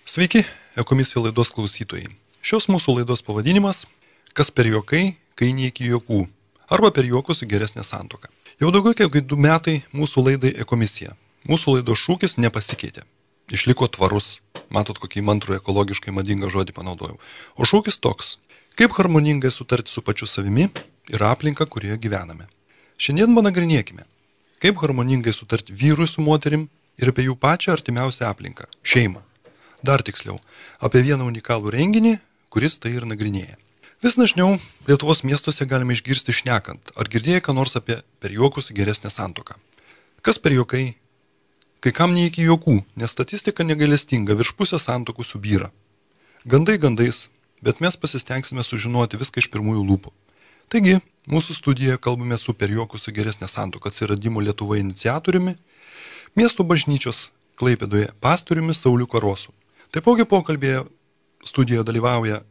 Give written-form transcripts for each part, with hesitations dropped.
Sveiki, Ekomisija laidos klausytojai. Šios mūsų laidos pavadinimas – Kas per juokai, kai neiki juokų, arba per juokus geresnė santuoka. Jau daugiau kaip 2 metai mūsų laidai Ekomisija. Mūsų laidos šūkis nepasikeitė. Išliko tvarus. Matot, kokį mantrų ekologiškai madingą žodį panaudojau. O šūkis toks – kaip harmoningai sutarti su pačiu savimi ir aplinka, kurioje gyvename. Šiandien panagrinėkime, kaip harmoningai sutarti vyrui su moterim ir apie jų pačią artimiausią aplinką – šeimą. Dar tiksliau, apie vieną unikalų renginį, kuris tai ir nagrinėja. Vis dažniau Lietuvos miestuose galime išgirsti šnekant, ar girdėjai ką nors apie per juokus geresnę santuoką. Kas per juokai? Kai kam ne iki juokų, nes statistika negailestinga, virš pusės santuokų subyra. Gandai gandais, bet mes pasistengsime sužinoti viską iš pirmųjų lūpų. Taigi, mūsų studijoje kalbame su per juokus geresnę santuoką atsiradimo Lietuvoje iniciatoriumi, miesto bažnyčios Klaipėdoje pastoriumi Sauliu Karosu. Taipogi pokalbėje studijoje dalyvauja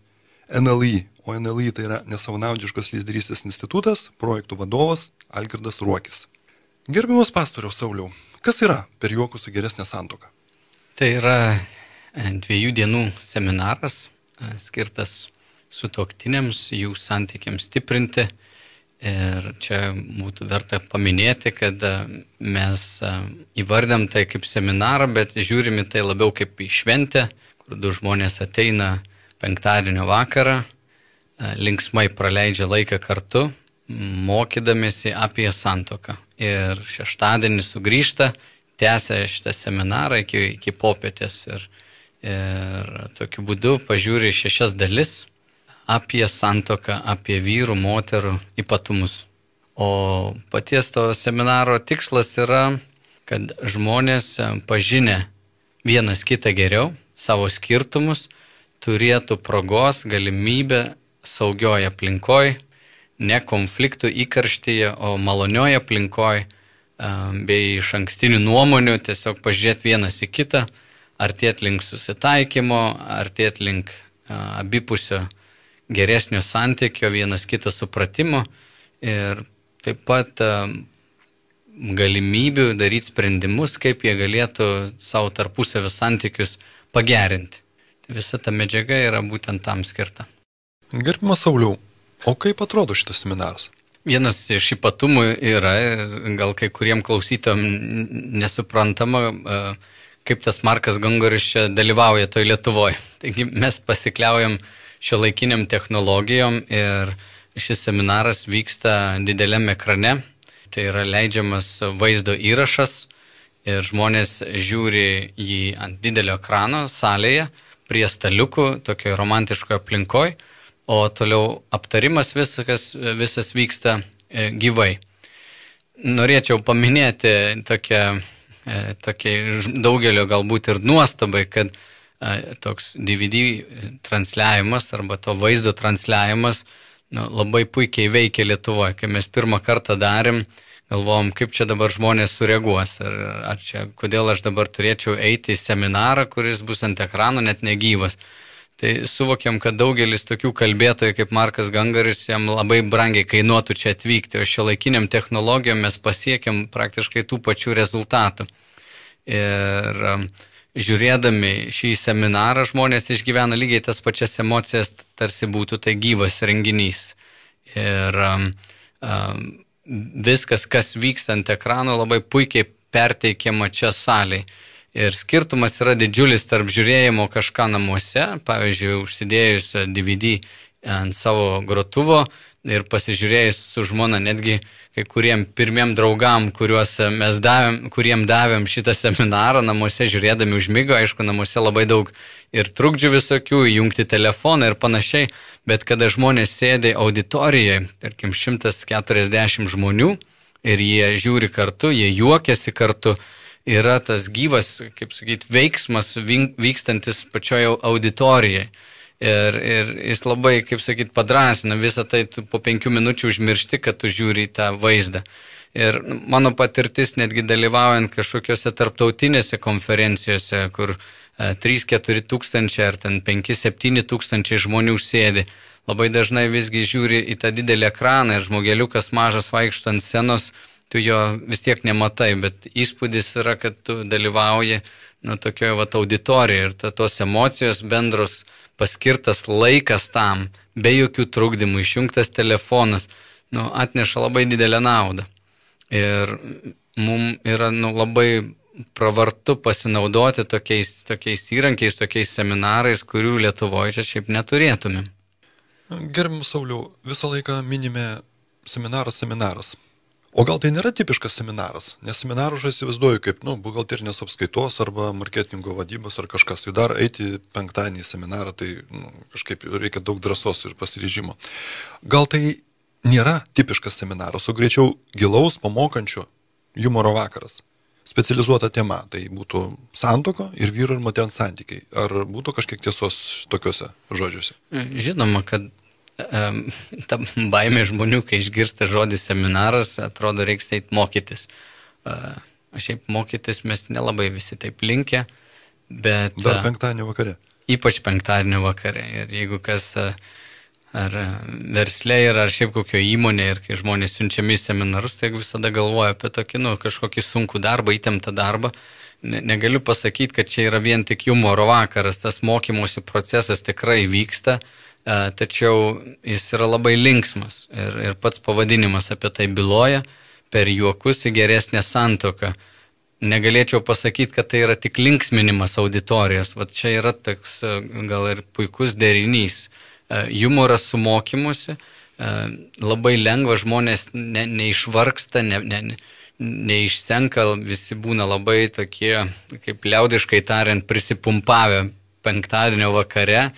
NLI, o NLI tai yra Nesavanaudiškas lyderystės institutas, projektų vadovas Algirdas Ruokis. Gerbiamas pastoriaus Sauliau, kas yra per juokus geresnė santuoka? Tai yra 2 dienų seminaras, skirtas sutuoktiniams, jų santykiams stiprinti. Ir čia būtų verta paminėti, kad mes įvardėm tai kaip seminarą, bet žiūrime tai labiau kaip į šventę, kur 2 žmonės ateina penktadienio vakarą, linksmai praleidžia laiką kartu, mokydamiesi apie santuoką. Ir šeštadienį sugrįžta, tęsia šitą seminarą iki popietės ir tokiu būdu pažiūri 6 dalis apie santuoką, apie vyrų, moterų ypatumus. O paties to seminaro tikslas yra, kad žmonės pažinę vienas kitą geriau, savo skirtumus, turėtų progos, galimybę saugioje aplinkoje, ne konfliktų įkarštyje, o malonioje aplinkoje, bei iš ankstinių nuomonių tiesiog pažiūrėti vienas į kitą, artėti link susitaikymo, artėti link abipusio geresnio santykio, vienas kitą supratimo ir taip pat galimybių daryti sprendimus, kaip jie galėtų savo tarpusavio santykius pagerinti. Visa ta medžiaga yra būtent tam skirta. Gerbiamas Sauliau, o kaip atrodo šitas seminaras? Vienas iš ypatumų yra, gal kai kuriem klausytojam nesuprantama, kaip tas Markas Gangaris čia dalyvauja toj Lietuvoje. Taigi mes pasikliaujam šiuolaikiniam technologijom ir šis seminaras vyksta dideliam ekrane. Tai yra leidžiamas vaizdo įrašas ir žmonės žiūri jį ant didelio ekrano salėje, prie staliukų, tokioje romantiškoje aplinkoje, o toliau aptarimas visas vyksta gyvai. Norėčiau paminėti tokia daugelio galbūt ir nuostabai, kad toks DVD transliavimas arba to vaizdo transliavimas labai puikiai veikia Lietuvoje. Kai mes pirmą kartą darėm, galvojom, kaip čia dabar žmonės sureaguos. Ar čia, kodėl aš dabar turėčiau eiti į seminarą, kuris bus ant ekrano, net negyvas. Tai suvokiam, kad daugelis tokių kalbėtojų kaip Markas Gangaris, jam labai brangiai kainuotų čia atvykti, o šiuolaikiniam technologijom mes pasiekėm praktiškai tų pačių rezultatų. Ir žiūrėdami šį seminarą žmonės išgyvena lygiai tas pačias emocijas, tarsi būtų tai gyvas renginys. Ir viskas, kas vyksta ant ekrano, labai puikiai perteikiama čia salėje. Ir skirtumas yra didžiulis tarp žiūrėjimo kažką namuose, pavyzdžiui, užsidėjus DVD ant savo grotuvo ir pasižiūrėjus su žmona, netgi kai kuriem pirmiem draugam, kuriem davėm šitą seminarą, namuose žiūrėdami užmigo, aišku, namuose labai daug ir trukdžių visokių, įjungti telefoną ir panašiai, bet kada žmonės sėdė auditorijoje, tarkim 140 žmonių ir jie žiūri kartu, jie juokiasi kartu, yra tas gyvas, kaip sakyti, veiksmas vykstantis pačioje auditorijoje. Ir jis labai, kaip sakyt, padrasina visą tai, tu po 5 minučių užmiršti, kad tu žiūri į tą vaizdą. Ir mano patirtis netgi dalyvaujant kažkokiose tarptautinėse konferencijose, kur 3-4 tūkstančiai ar ten 5-7 tūkstančiai žmonių sėdi, labai dažnai visgi žiūri į tą didelį ekraną ir žmogeliukas mažas vaikšto ant scenos, tu jo vis tiek nematai, bet įspūdis yra, kad tu dalyvauji tokioje auditorijoje ir tos emocijos bendros, paskirtas laikas tam, be jokių trukdymų, išjungtas telefonas, atneša labai didelę naudą. Ir mums yra labai pravartu pasinaudoti tokiais įrankiais, tokiais seminarais, kurių Lietuvoje čia šiaip neturėtumėm. Gerbiamas Sauliau, visą laiką minime seminaras. O gal tai nėra tipiškas seminaras? Nes seminarų aš įsivaizduoju kaip, buhalterinės apskaitos arba marketingo vadybos ar kažkas. Tai dar eiti penktadienį į seminarą, tai kažkaip reikia daug drąsos ir pasiryžimo. Gal tai nėra tipiškas seminaras, o greičiau gilaus, pamokančio humoro vakaras. Specializuota tema, tai būtų santuoka ir vyro ir moters santykiai. Ar būtų kažkiek tiesos tokiuose žodžiuose? Žinoma, kad ta baimė žmonių, kai išgirsta žodį seminaras, atrodo, reiks eiti mokytis. Šiaip mokytis mes nelabai visi taip linkę, bet... Dar penktadienio vakare. Ypač penktadienio vakare. Ir jeigu kas... ar verslė ar šiaip kokio įmonė ir kai žmonės siunčiami į seminarus, tai visada galvoja apie tokį, kažkokį sunkų darbą, įtemptą darbą. Negaliu pasakyti, kad čia yra vien tik humoro vakaras, tas mokymosi procesas tikrai vyksta, tačiau jis yra labai linksmas ir pats pavadinimas apie tai byloja, per juokus į geresnę santuoką. Negalėčiau pasakyti, kad tai yra tik linksminimas auditorijos, va čia yra toks gal ir puikus derinys. Humoras su mokymusi, labai lengva, žmonės neišvargsta, neišsenka, visi būna labai tokie, kaip liaudiškai tariant, prisipumpavę penktadienio vakare.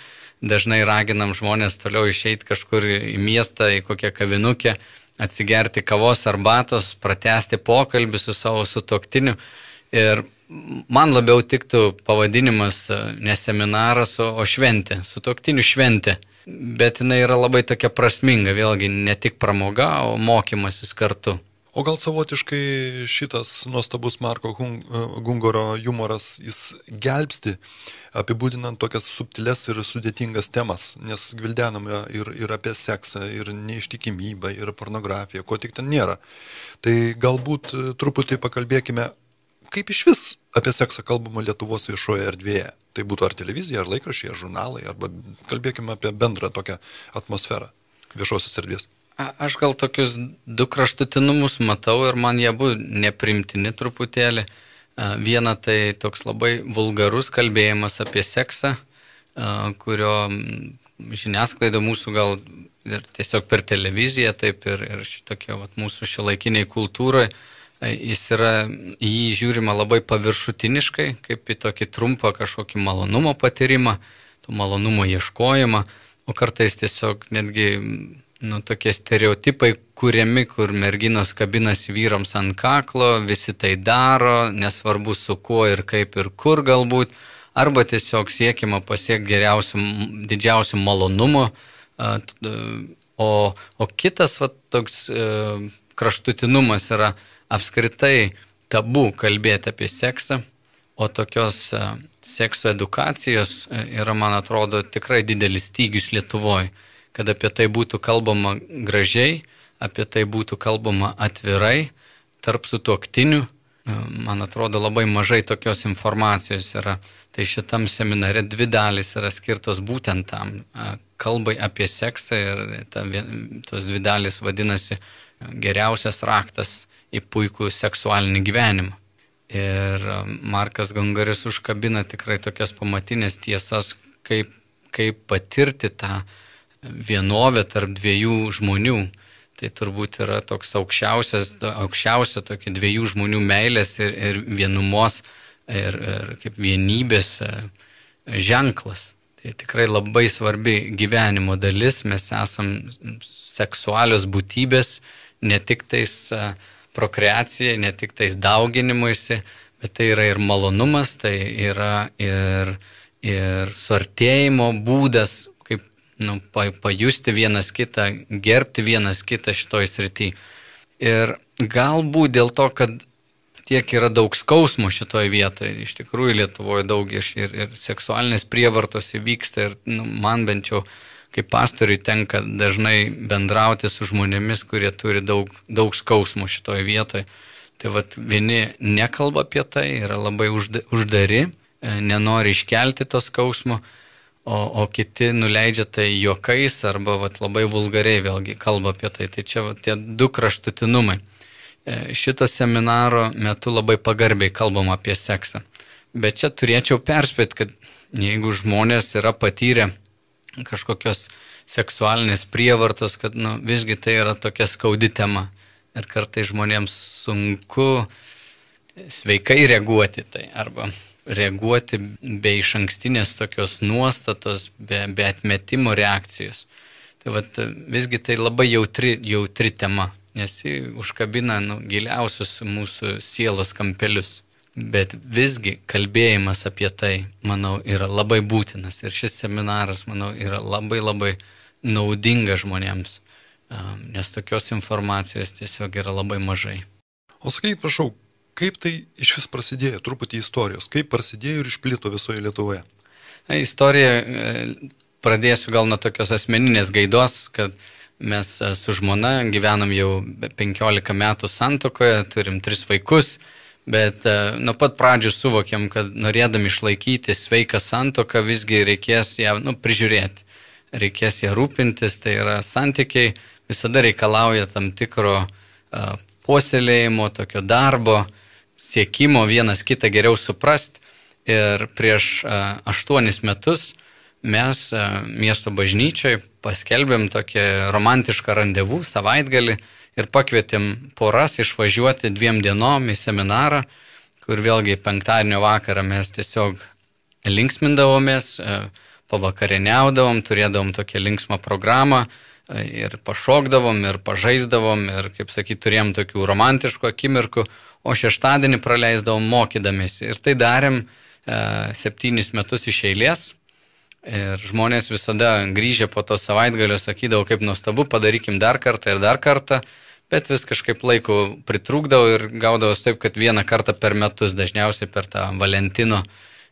Dažnai raginam žmonės toliau išeiti kažkur į miestą, į kokią kavinukę, atsigerti kavos arbatos, pratęsti pokalbį su savo sutuoktiniu. Ir man labiau tiktų pavadinimas ne seminaras, o šventė, sutuoktinių šventė. Bet jinai yra labai tokia prasminga, vėlgi ne tik pramoga, o mokymasis kartu. O gal savotiškai šitas nuostabus Marko Gungoro humoras, jis gelbsti, apibūdinant tokias subtiles ir sudėtingas temas, nes gvildename ir apie seksą, ir neištikimybę, ir pornografiją, ko tik ten nėra. Tai galbūt truputį pakalbėkime, kaip iš vis apie seksą kalbama Lietuvos viešoje erdvėje. Tai būtų ar televizija, ar laikraščiai, ar žurnalai, arba kalbėkime apie bendrą tokią atmosferą viešosios erdvės. Aš gal tokius du kraštutinumus matau ir man jie buvo neprimtini truputėlį. Viena tai toks labai vulgarus kalbėjimas apie seksą, kurio žiniasklaida mūsų gal ir tiesiog per televiziją, taip ir šitokia mūsų šiuolaikiniai kultūrai. Jis yra, jį žiūrima labai paviršutiniškai, kaip į tokį trumpą kažkokį malonumo patyrimą, to malonumo ieškojimą, o kartais tiesiog netgi tokie stereotipai kuriami, kur merginos kabinasi vyrams ant kaklo, visi tai daro, nesvarbu su kuo ir kaip ir kur galbūt, arba tiesiog siekima pasiekti didžiausių malonumo, o kitas toks kraštutinumas yra apskritai tabu kalbėti apie seksą, o tokios sekso edukacijos yra, man atrodo, tikrai didelis stygius Lietuvoje, kad apie tai būtų kalbama gražiai, apie tai būtų kalbama atvirai, tarp sutuoktinių. Man atrodo, labai mažai tokios informacijos yra. Tai šitam seminare 2 dalys yra skirtos būtent tam kalbai apie seksą ir tos 2 dalys vadinasi geriausias raktas į puikų seksualinį gyvenimą. Ir Markas Gungaris užkabina tikrai tokias pamatinės tiesas, kaip patirti tą vienovę tarp 2 žmonių. Tai turbūt yra toks aukščiausia tokia 2 žmonių meilės ir vienumos ir kaip vienybės ženklas. Tai tikrai labai svarbi gyvenimo dalis. Mes esam seksualios būtybės, ne tik tais prokreacijai, ne tik tais dauginimuisi, bet tai yra ir malonumas, tai yra ir suartėjimo būdas, kaip pajusti vienas kitą, gerbti vienas kitą šitoj srity. Ir galbūt dėl to, kad tiek yra daug skausmo šitoj vietoje, iš tikrųjų Lietuvoje daug ir seksualinės prievartos įvyksta ir man bent jau kaip pastoriui tenka dažnai bendrauti su žmonėmis, kurie turi daug skausmo šitoj vietoje. Tai vat vieni nekalba apie tai, yra labai uždari, nenori iškelti to skausmo, o kiti nuleidžia tai juokais arba vat labai vulgariai vėlgi kalba apie tai. Tai čia vat tie du kraštutinumai. Šito seminaro metu labai pagarbiai kalbam apie seksą. Bet čia turėčiau perspėti, kad jeigu žmonės yra patyrę kažkokios seksualinės prievartos, kad visgi tai yra tokia skaudi tema. Ir kartai žmonėms sunku sveikai reaguoti tai, arba reaguoti be išankstinės tokios nuostatos, be atmetimo reakcijos. Tai vat, visgi tai labai jautri tema, nes ji užkabina giliausius mūsų sielos kampelius. Bet visgi kalbėjimas apie tai, manau, yra labai būtinas. Ir šis seminaras, manau, yra labai naudingas žmonėms. Nes tokios informacijos tiesiog yra labai mažai. O sakykit, prašau, kaip tai iš vis prasidėjo, truputį istorijos, kaip prasidėjo ir išplito visoje Lietuvoje? Istorija pradėsiu gal nuo tokios asmeninės gaidos, kad mes su žmona gyvenam jau 15 metų santuokoje, turim 3 vaikus, bet nuo pat pradžių suvokėm, kad norėdami išlaikyti sveiką santuoką, visgi reikės ją prižiūrėti. Reikės ją rūpintis, tai yra santykiai visada reikalauja tam tikro puoselėjimo, tokio darbo, siekimo vienas kitą geriau suprast. Ir prieš 8 metus mes miesto bažnyčioj paskelbėm tokį romantišką randevų savaitgalį ir pakvietėm poras išvažiuoti 2 dienom į seminarą, kur vėlgi penktadienio vakarą mes tiesiog linksmindavomės, pavakarieniaudavom, turėdavom tokią linksmą programą ir pašokdavom, ir pažaisdavom, ir, kaip sakyt, turėjom tokių romantiškų akimirkų, o šeštadienį praleisdavom mokydamėsi. Ir tai darėm 7 metus iš eilės. Ir žmonės visada grįžę po to savaitgalio sakydavo, kaip nuostabu, padarykim dar kartą, bet vis kažkaip laiko pritrūkdavo ir gaudavo taip, kad 1 kartą per metus, dažniausiai per tą Valentino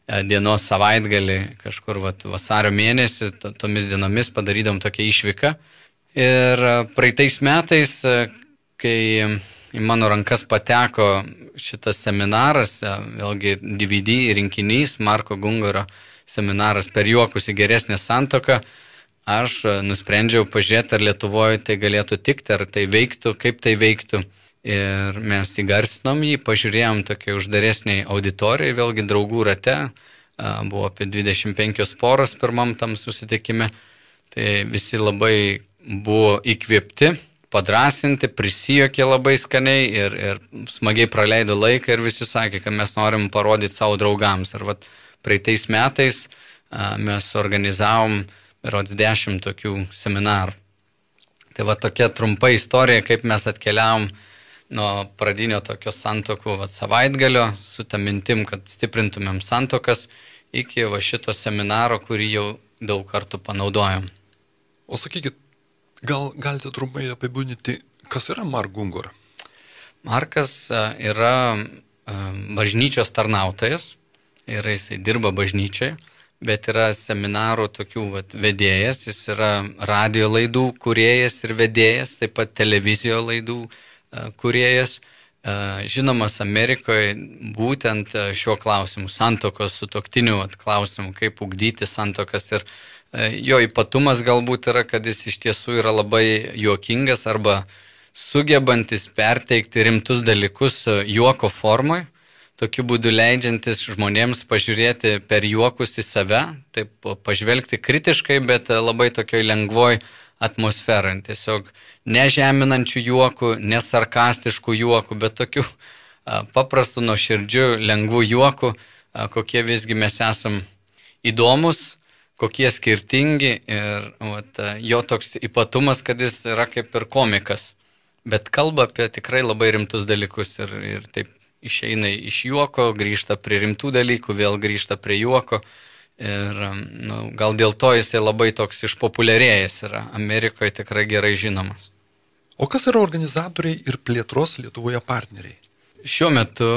dienos savaitgalį, kažkur vasario mėnesį, tomis dienomis padarydom tokią išvyką. Ir praeitais metais, kai į mano rankas pateko šitas seminaras, vėlgi DVD rinkinys, Marko Gungaro seminaras Per juokus į geresnę santuoką, aš nusprendžiau pažiūrėti, ar Lietuvoje tai galėtų tikti, ar tai veiktų, kaip tai veiktų. Ir mes įgarsinom jį, pažiūrėjom tokiai uždaresniai auditorijai, vėlgi draugų rate, buvo apie 25 poros pirmam tam susitikime, tai visi labai buvo įkvėpti, padrasinti, prisijokė labai skaniai ir smagiai praleido laiką ir visi sakė, kad mes norim parodyti savo draugams. Ir praeitais metais mes organizavom berods 10 tokių seminarų. Tai tokia trumpa istorija, kaip mes atkeliavom nuo pradinio tokio santuokų savaitgalio su ta mintim, kad stiprintumėm santuokas iki šito seminaro, kurį jau daug kartų panaudojom. O sakykit, gal galite trumpai apibūdinti, kas yra Mark Gungor? Markas yra bažnyčios tarnautojas ir jisai dirba bažnyčioje, bet yra seminarų tokių vedėjas, jis yra radio laidų kūrėjas ir vedėjas, taip pat televizijo laidų kūrėjas, žinomas Amerikoje būtent šiuo klausimu, santuokos sutuoktinių klausimu, kaip ugdyti santuokas. Ir jo ypatumas galbūt yra, kad jis iš tiesų yra labai juokingas arba sugebantis perteikti rimtus dalykus juoko formai, tokiu būdu leidžiantis žmonėms pažiūrėti per juokus į save, taip pažvelgti kritiškai, bet labai tokioj lengvoj atmosferą, tiesiog nežeminančių juokų, nesarkastiškų juokų, bet tokių paprastų, nuoširdžių, lengvų juokų, kokie visgi mes esam įdomus, kokie skirtingi ir jo toks ypatumas, kad jis yra kaip ir komikas, bet kalba apie tikrai labai rimtus dalykus ir taip išeina iš juoko, grįžta prie rimtų dalykų, vėl grįžta prie juoko. Ir gal dėl to jisai labai toks išpopuliarėjęs yra, Amerikoje tikrai gerai žinomas. O kas yra organizatoriai ir plėtros Lietuvoje partneriai? Šiuo metu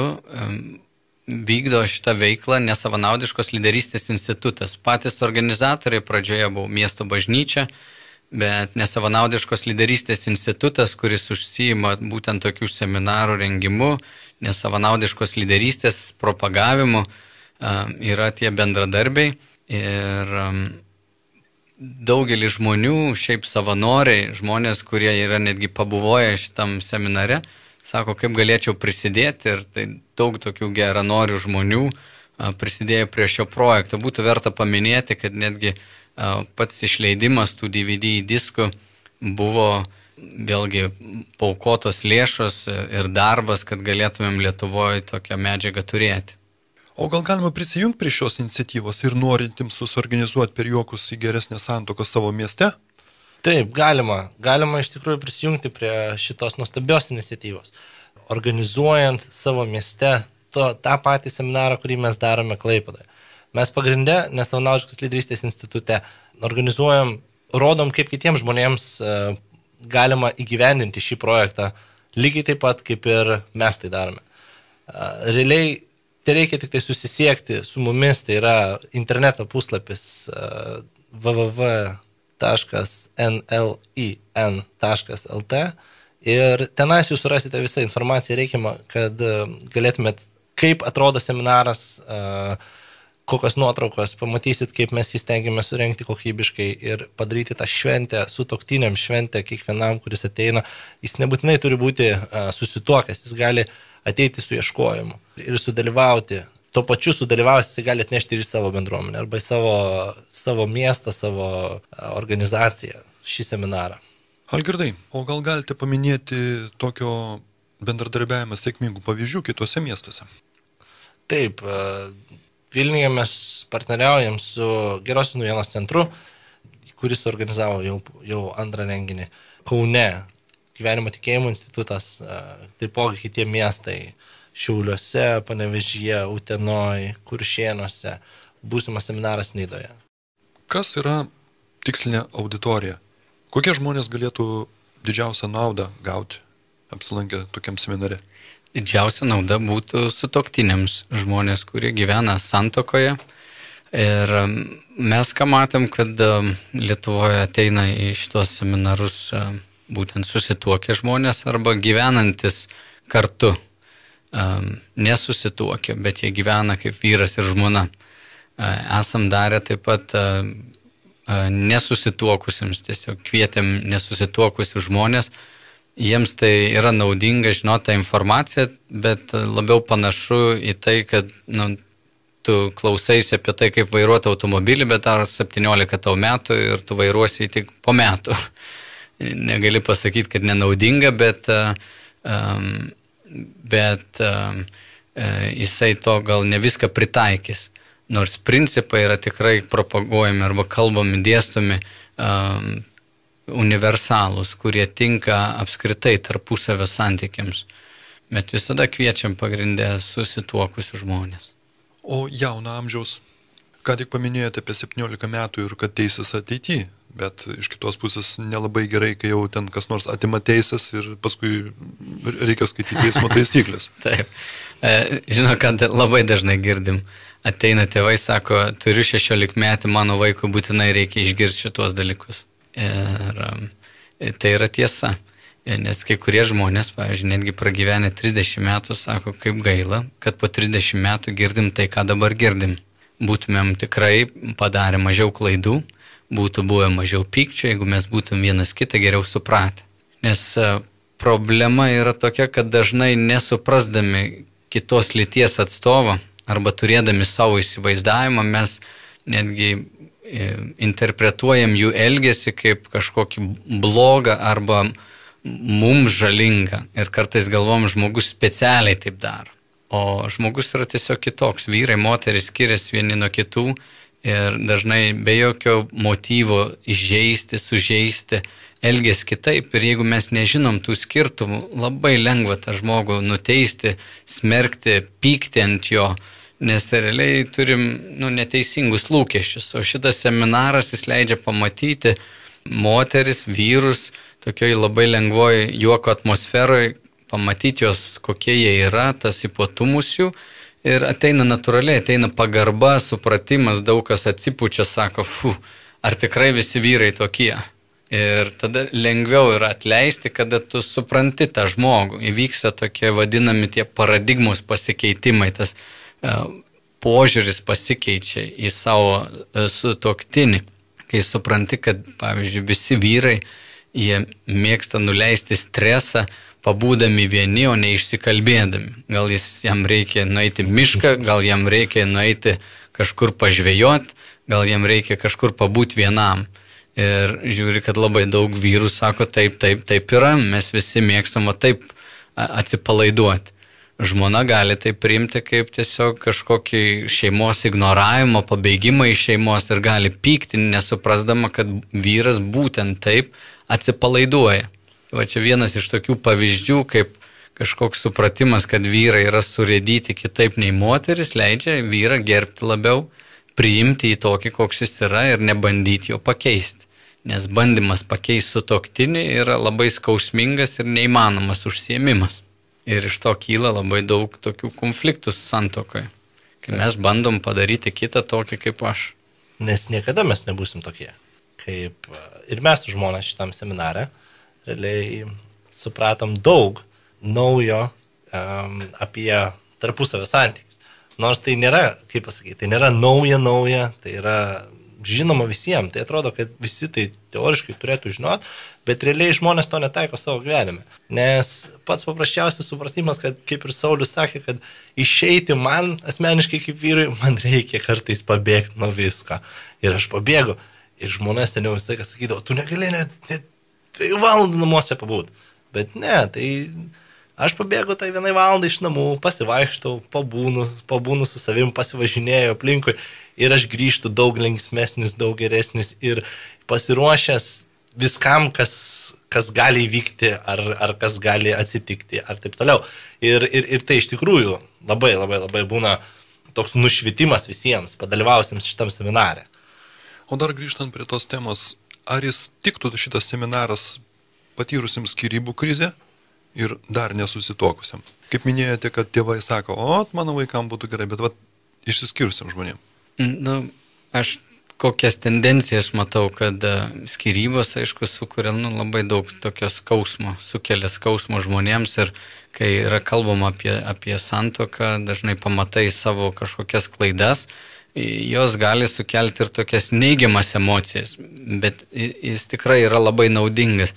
vykdo šitą veiklą Nesavanaudiškos lyderystės institutas. Patys organizatoriai pradžioje buvo miesto bažnyčia, bet Nesavanaudiškos lyderystės institutas, kuris užsiima būtent tokių seminarų rengimu, nesavanaudiškos lyderystės propagavimu, yra tie bendradarbiai ir daugelį žmonių, šiaip savanoriai, žmonės, kurie yra netgi pabuvoję šitam seminare, sako, kaip galėčiau prisidėti ir tai daug tokių geranorių žmonių prisidėjo prie šio projekto. Būtų verta paminėti, kad netgi pats išleidimas tų DVD diskų buvo vėlgi paukotos lėšos ir darbas, kad galėtumėm Lietuvoje tokią medžiagą turėti. O gal galima prisijungti prie šios iniciatyvos ir norintims susorganizuoti periokus į geresnę santuoką savo mieste? Taip, galima. Galima iš tikrųjų prisijungti prie šitos nuostabios iniciatyvos. Organizuojant savo mieste tą patį seminarą, kurį mes darome Klaipėdoje. Mes pagrinde Nesavanaudiškos lyderystės institute organizuojam, rodom, kaip kitiems žmonėms galima įgyvendinti šį projektą, lygiai taip pat, kaip ir mes tai darome. Realiai, tai reikia tik tai susisiekti su mumis, tai yra interneto puslapis www.nlin.lt ir tenais jūs surasite visą informaciją reikiamą, kad galėtumėt, kaip atrodo seminaras, kokios nuotraukos, pamatysit, kaip mes jį stengiame surengti kokybiškai ir padaryti tą šventę, sutuoktiniam šventę kiekvienam, kuris ateina. Jis nebūtinai turi būti susituokęs, jis gali ateiti su ieškojimu ir sudalyvauti. Tuo pačiu sudalyvauti jis gali atnešti ir į savo bendruomenę arba į savo miestą, savo organizaciją šį seminarą. Algirdai, o gal galite paminėti tokio bendradarbiavimo sėkmingų pavyzdžių kitose miestuose? Taip, Vilniuje mes partneriaujam su Gerosios naujienos centru, kuris organizavo jau antrą renginį. Kaune, Gyvenimo tikėjimo institutas, taipogi kitie miestai, Šiauliuose, Panevėžyje, Utenoj, Kuršėnuose, būsimas seminaras Nidoje. Kas yra tikslinė auditorija? Kokie žmonės galėtų didžiausią naudą gauti, apsilankę tokiam seminare? Didžiausia nauda būtų sutuoktiniams žmonės, kurie gyvena santuokoje. Ir mes ką matom, kad Lietuvoje ateina į šitos seminarus būtent susituokę žmonės arba gyvenantis kartu. Nesusituokę, bet jie gyvena kaip vyras ir žmona. Esam darę taip pat nesusituokusiems, tiesiog kvietėm nesusituokusius žmonės. Jiems tai yra naudinga žinoti tą informaciją, bet labiau panašu į tai, kad tu klausaisi apie tai, kaip vairuoti automobilį, bet dar 17 tau metų ir tu vairuosi tik po metų. Negali pasakyti, kad nenaudinga, bet jisai to gal ne viską pritaikys. Nors principai yra tikrai propaguojami arba kalbami, dėstomi universalūs, kurie tinka apskritai tarpusavio santykiams. Bet visada kviečiam pagrindę susituokusius žmonės. O jauno amžiaus, ką tik paminėjote apie 17 metų ir kad teisės ateityje, bet iš kitos pusės nelabai gerai, kai jau ten kas nors atima teisės ir paskui reikia skaityti teismo taisyklės. Taip. Žinau, kad labai dažnai girdim. Ateina tėvai, sako, turiu 16 metį, mano vaikui būtinai reikia išgirsti šitos dalykus. Ir tai yra tiesa. Nes kai kurie žmonės, pavyzdžiui, netgi pragyvenę 30 metų, sako, kaip gaila, kad po 30 metų girdim tai, ką dabar girdim. Būtumėm tikrai padarę mažiau klaidų, būtų buvę mažiau pykčio, jeigu mes būtum vienas kitą geriau supratę. Nes problema yra tokia, kad dažnai nesuprasdami kitos lyties atstovo arba turėdami savo įsivaizdavimą, mes netgi interpretuojam jų elgesį kaip kažkokį blogą arba mums žalingą. Ir kartais galvom, žmogus specialiai taip daro. O žmogus yra tiesiog kitoks. Vyrai, moteris skiriasi vieni nuo kitų ir dažnai be jokio motyvo įžeisti, sužeisti, elgesi kitaip. Ir jeigu mes nežinom tų skirtumų, labai lengva tą žmogų nuteisti, smerkti, pykti ant jo, nes realiai turim neteisingus lūkesčius. O šitas seminaras jis leidžia pamatyti moteris, vyrus, tokioj labai lengvoj juoko atmosferoj, pamatyti jos, kokie jie yra, tas ypatumus jų. Ir ateina natūraliai, ateina pagarba, supratimas, daug kas atsipučia, sako, ar tikrai visi vyrai tokie. Ir tada lengviau yra atleisti, kada tu supranti tą žmogų. Įvyksta tokie vadinami tie paradigmos pasikeitimai, tas požiūris pasikeičia į savo sutuoktinį. Kai supranti, kad, pavyzdžiui, visi vyrai, jie mėgsta nuleisti stresą, pabūdami vieni, o ne išsikalbėdami. Gal jam reikia nueiti mišką, gal jam reikia nueiti kažkur pažvejoti, gal jam reikia kažkur pabūti vienam. Ir žiūri, kad labai daug vyrų sako, taip yra, mes visi mėgstama taip atsipalaiduoti. Žmona gali tai priimti kaip tiesiog kažkokį šeimos ignoravimą, pabeigimą iš šeimos ir gali pykti, nesuprasdama, kad vyras būtent taip atsipalaiduoja. Va čia vienas iš tokių pavyzdžių, kaip kažkoks supratimas, kad vyrai yra surėdyti kitaip nei moteris, leidžia vyrą gerbti labiau, priimti į tokį, koks jis yra ir nebandyti jo pakeisti. Nes bandymas pakeisti sutuoktinį yra labai skausmingas ir neįmanomas užsiėmimas. Ir iš to kyla labai daug tokių konfliktų santuokoje, kai mes bandom padaryti kitą tokį kaip aš. Nes niekada mes nebūsim tokie. Kaip ir mes su žmona šitam seminare realiai supratom daug naujo apie tarpusavio santykius. Nors tai nėra, kaip pasakyti, tai nėra nauja, tai yra žinoma visiems. Tai atrodo, kad visi tai teoriškai turėtų žinot, bet realiai žmonės to netaiko savo gyvenime. Nes pats paprasčiausias supratimas, kad kaip ir Saulius sakė, kad išeiti man asmeniškai kaip vyrui, man reikia kartais pabėgti nuo visko. Ir aš pabėgu. Ir žmonės seniau visai kas sakydavo, tu negali net 2 valandų namuose pabūti. Bet ne, tai aš pabėgu tai 1 valandą iš namų, pasivaikštau, pabūnu su savim, pasivažinėjau aplinkui ir aš grįžtu daug linksmesnis, daug geresnis ir pasiruošęs viskam, kas gali įvykti ar kas gali atsitikti ar taip toliau. Ir tai iš tikrųjų labai būna toks nušvitimas visiems, padalyvausiems šitam seminare. O dar grįžtant prie tos temos, ar jis tiktų šitas seminaras patyrusiam skyrybų krizę ir dar nesusituokusiam? Kaip minėjote, kad tėvai sako, mano vaikam būtų gerai, bet išsiskyrusiam žmonėm. Aš kokias tendencijas matau, kad skyrybos, aišku, sukuria labai daug tokio skausmo, sukelia skausmo žmonėms ir kai yra kalbama apie santuoką, dažnai pamatai savo kažkokias klaidas, jos gali sukelti ir tokias neigiamas emocijas, bet jis tikrai yra labai naudingas.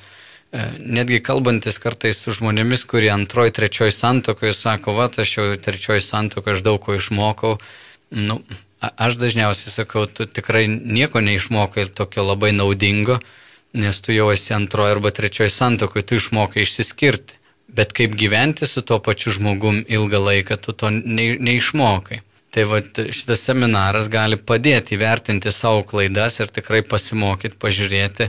Netgi kalbantis kartais su žmonėmis, kurie 2, 3 santuokoje sako, aš jau 3 santuokoje aš daug ko išmokau, aš dažniausiai sakau, tu tikrai nieko neišmokai tokio labai naudingo, nes tu jau esi 2 arba 3 santuokoje, tu išmokai išsiskirti, bet kaip gyventi su tuo pačiu žmogum ilgą laiką, tu to neišmokai. Tai šitas seminaras gali padėti įvertinti savo klaidas ir tikrai pasimokyti, pažiūrėti,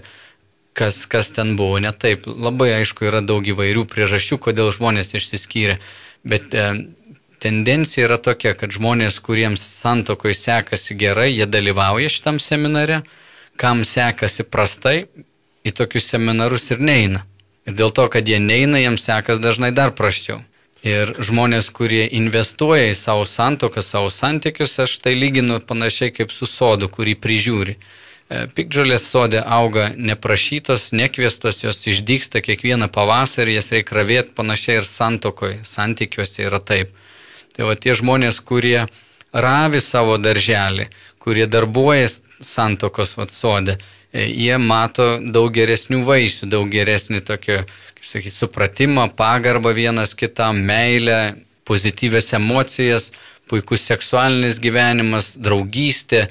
kas ten buvo ne taip. Labai aišku, yra daug įvairių priežasčių, kodėl žmonės išsiskyrė, bet tendencija yra tokia, kad žmonės, kuriems santuokoje sekasi gerai, jie dalyvauja šitam seminare, kam sekasi prastai, į tokius seminarus ir neina. Ir dėl to, kad jie neina, jiems sekas dažnai dar prasčiau. Ir žmonės, kurie investuoja į savo santuoką, savo santykius, aš tai lyginu panašiai kaip su sodu, kurį prižiūri. Piktžolės sode auga neprašytos, nekviestos, jos išdygsta kiekvieną pavasarį, jas reikia ravėti panašiai ir santuokoje, santykiuose yra taip. Tai tie žmonės, kurie ravi savo darželį, kurie darbuojas santuokos sode, jie mato daug geresnių vaisių, daug geresnį tokio, kaip sakyti, supratimą, pagarbą vienas kitam, meilę, pozityvias emocijas, puikus seksualinis gyvenimas, draugystė,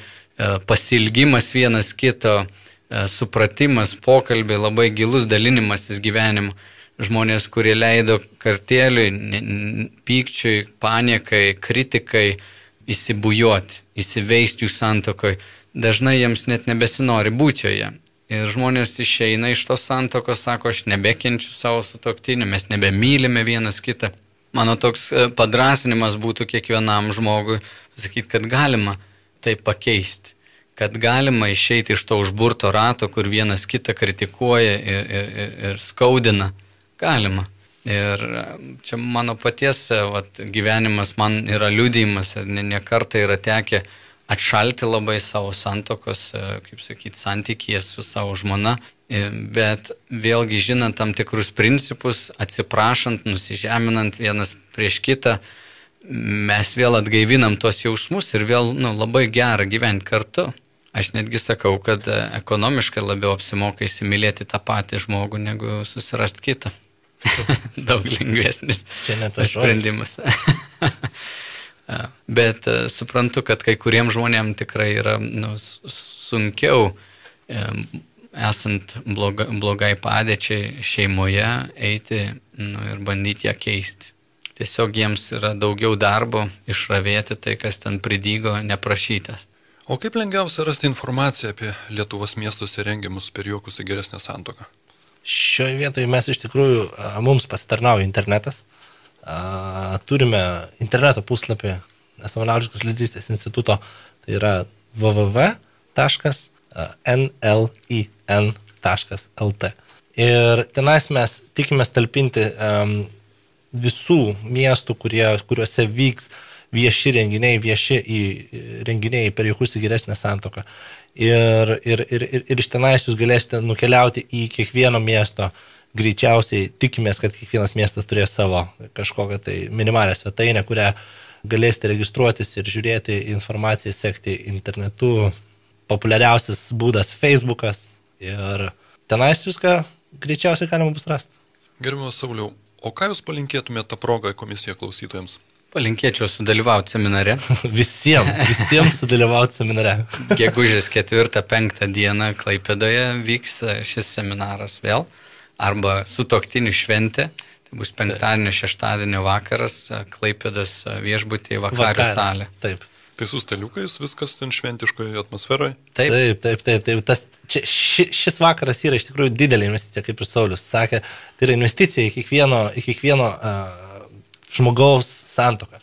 pasilgimas vienas kito, supratimas, pokalbiai, labai gilus dalinimasis gyvenimu. Žmonės, kurie leido kartėliui, pykčiui, paniekai, kritikai įsibujuoti, įsiveisti jų santuokoje, dažnai jiems net nebesinori būti joje. Ir žmonės išeina iš tos santuokos, sako, aš nebekenčiu savo sutuoktinį, mes nebemylime vienas kitą. Mano toks padrasinimas būtų kiekvienam žmogui, sakyti, kad galima tai pakeisti, kad galima išeiti iš to užburto rato, kur vienas kitą kritikuoja ir skaudina. Galima. Ir čia mano paties gyvenimas man yra liudijimas, ne kartą yra tekę atšalti labai savo santuokos, kaip sakyti, santykyje su savo žmona bet vėlgi žinant tam tikrus principus, atsiprašant, nusižeminant vienas prieš kitą, mes vėl atgaivinam tos jausmus ir vėl labai gera gyventi kartu. Aš netgi sakau, kad ekonomiškai labiau apsimoka įsimylėti tą patį žmogų, negu susirasti kitą. Daug lengvesnis sprendimas. Bet suprantu, kad kai kuriems žmonėms tikrai yra sunkiau esant blogai padėčiai šeimoje eiti ir bandyti ją keisti. Tiesiog jiems yra daugiau darbo išravėti tai, kas ten pridygo, neprašytas. O kaip lengviausia rasti informaciją apie Lietuvos miestuose rengiamus periokus į geresnę santuoką? Šioje vietoje mes iš tikrųjų, mums pasitarnauja internetas. Turime interneto puslapį Savanaudžiaus lyderystės instituto, tai yra www.nlin.lt. Ir tenais mes tikimės talpinti visų miestų, kuriuose vyks vieši renginiai periokus į geresnę santuoką. Ir iš tenais jūs galėsite nukeliauti į kiekvieno miesto. Greičiausiai tikimės, kad kiekvienas miestas turės savo kažkokią tai minimalę svetainę, kurią galėsite registruotis ir žiūrėti informaciją, sekti internetu. Populiariausias būdas Facebookas ir tenais viską greičiausiai galima bus rasti. Gerbiamas Sauliau, o ką jūs palinkėtumėte tą progą komisiją klausytojams? Palinkėčiau sudalyvauti seminare. Visiems sudalyvauti seminare. Gegužės 4-5 dieną Klaipėdoje vyks šis seminaras vėl. Arba sutuoktinių šventė, tai bus penktadienio, šeštadienio vakaras, Klaipėdos viešbutyje vakarių salė. Taip. Tai su staliukais viskas ten šventiškoje atmosferoje? Taip. Šis vakaras yra iš tikrųjų didelė investicija, kaip ir Saulius sakė. Tai yra investicija į kiekvieno žmogaus santuoką.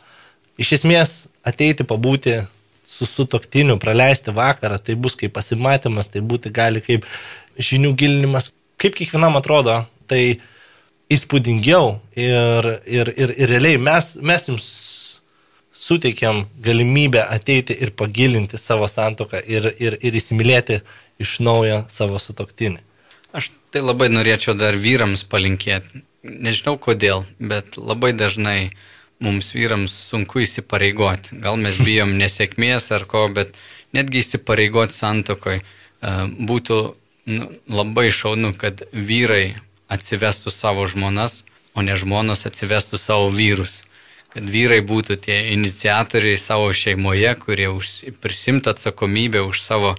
Iš esmės ateiti pabūti su sutuoktiniu, praleisti vakarą, tai bus kaip pasimatymas, tai būti gali kaip žinių gilinimas. Kaip kiekvienam atrodo, tai įspūdingiau ir realiai mes jums suteikiam galimybę ateiti ir pagilinti savo santuoką ir įsimylėti iš naujo savo sutuoktinį. Aš tai labai norėčiau dar vyrams palinkėti. Nežinau kodėl, bet labai dažnai mums vyrams sunku įsipareigoti. Gal mes bijom nesėkmės ar ko, bet netgi įsipareigoti santuokoj būtų labai šaunu, kad vyrai atsivestų savo žmonas, o ne žmonos atsivestų savo vyrus. Kad vyrai būtų tie iniciatoriai savo šeimoje, kurie prisimtų atsakomybę už savo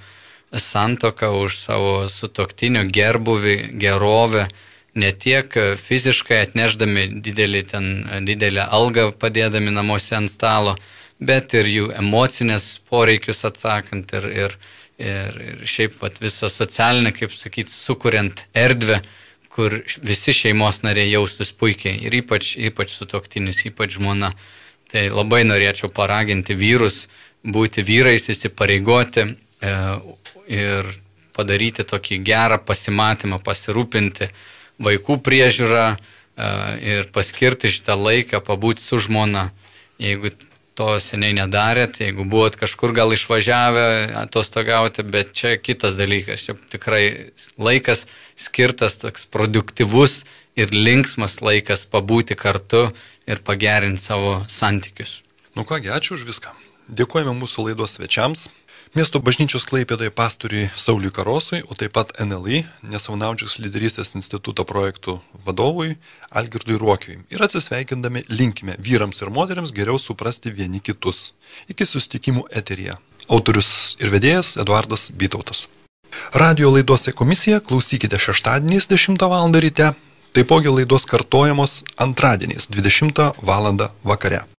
santuoką, už savo sutuoktinio gerbuvį, gerovę, ne tiek fiziškai atnešdami didelę algą padėdami namuose ant stalo, bet ir jų emocinės poreikius atsakant ir šiaip visą socialinę, kaip sakyti, sukuriant erdvę, kur visi šeimos nariai jaustus puikiai ir ypač sutuoktinis, ypač žmona. Tai labai norėčiau paraginti vyrus, būti vyrais, įsipareigoti ir padaryti tokį gerą pasimatymą, pasirūpinti vaikų priežiūrą ir paskirti šitą laiką, pabūti su žmona. Jeigu to seniai nedarėt, jeigu buvot kažkur gal išvažiavę atostogauti, bet čia kitas dalykas, čia tikrai laikas skirtas toks produktyvus ir linksmas laikas pabūti kartu ir pagerinti savo santykius. Nu kągi, ačiū už viską. Dėkojame mūsų laidos svečiams, miesto bažnyčios Klaipėdoje pastoriui Sauliui Karosui, o taip pat NLI, Savanaudžiaus lyderystės instituto projektų vadovui Algirdui Ruokiui. Ir atsisveikindami linkime vyrams ir moteriams geriau suprasti vieni kitus. Iki susitikimų eteryje. Autorius ir vedėjas Eduardas Bytautas. Radio laidose komisija klausykite šeštadieniais 10 val. Ryte, taipogi laidos kartojamos antradieniais 20 val. Vakare.